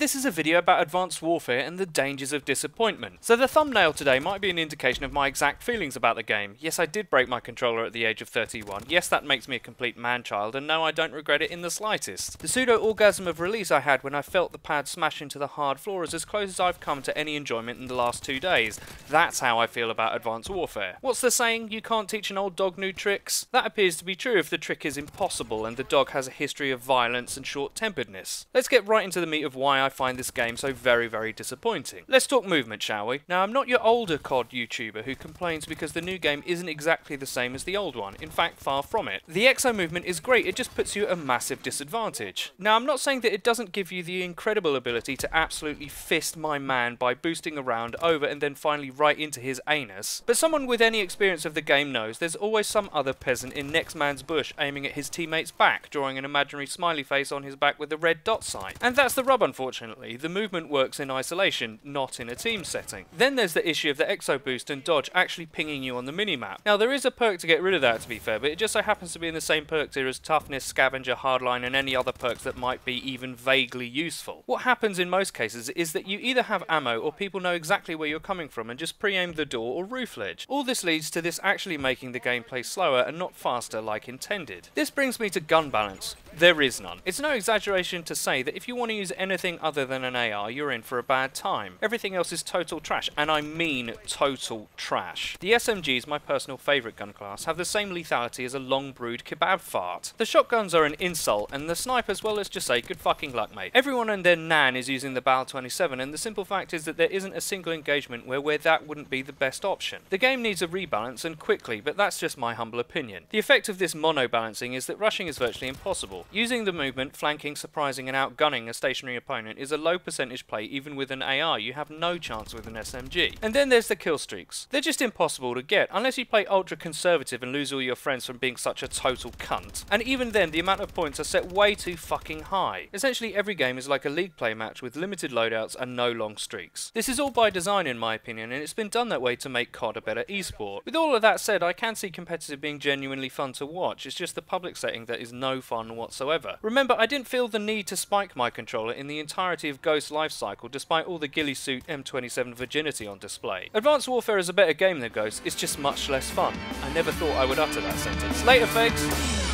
this is a video about Advanced Warfare and the dangers of disappointment. So the thumbnail today might be an indication of my exact feelings about the game. Yes, I did break my controller at the age of 31. Yes, that makes me a complete man-child, and no, I don't regret it in the slightest. The pseudo-orgasm of release I had when I felt the pad smash into the hard floor is as close as I've come to any enjoyment in the last 2 days. That's how I feel about Advanced Warfare. What's the saying? You can't teach an old dog new tricks? That appears to be true if the trick is impossible and the dog has a history of violence and short-temperedness. Let's get right into the meat of why I find this game so very, very disappointing. Let's talk movement, shall we? Now, I'm not your older COD YouTuber who complains because the new game isn't exactly the same as the old one. In fact, far from it. The Exo movement is great, it just puts you at a massive disadvantage. Now, I'm not saying that it doesn't give you the incredible ability to absolutely fist my man by boosting around over and then finally right into his anus, but someone with any experience of the game knows there's always some other peasant in next man's bush aiming at his teammate's back, drawing an imaginary smiley face on his back with a red dot sign. And that's the rub, unfortunately. The movement works in isolation, not in a team setting. Then there's the issue of the Exo boost and dodge actually pinging you on the minimap. Now, there is a perk to get rid of that, to be fair, but it just so happens to be in the same perk tier as toughness, scavenger, hardline, and any other perks that might be even vaguely useful. What happens in most cases is that you either have ammo or people know exactly where you're coming from and just pre-aim the door or roof ledge. All this leads to this actually making the gameplay slower and not faster like intended. This brings me to gun balance. There is none. It's no exaggeration to say that if you want to use anything other than an AR, you're in for a bad time. Everything else is total trash, and I mean total trash. The SMGs, my personal favourite gun class, have the same lethality as a long-brewed kebab fart. The shotguns are an insult, and the snipers, well, let's just say, good fucking luck, mate. Everyone and their nan is using the Bal 27, and the simple fact is that there isn't a single engagement where that wouldn't be the best option. The game needs a rebalance, and quickly, but that's just my humble opinion. The effect of this mono-balancing is that rushing is virtually impossible. Using the movement, flanking, surprising, and outgunning a stationary opponent is a low percentage play even with an AR. You have no chance with an SMG. And then there's the kill streaks. They're just impossible to get, unless you play ultra conservative and lose all your friends from being such a total cunt. And even then, the amount of points are set way too fucking high. Essentially, every game is like a league play match with limited loadouts and no long streaks. This is all by design in my opinion, and it's been done that way to make COD a better esport. With all of that said, I can see competitive being genuinely fun to watch. It's just the public setting that is no fun whatsoever. Remember, I didn't feel the need to spike my controller in the entirety of Ghost's life cycle despite all the ghillie suit M27 virginity on display. Advanced Warfare is a better game than Ghost, it's just much less fun. I never thought I would utter that sentence. Later, fakes!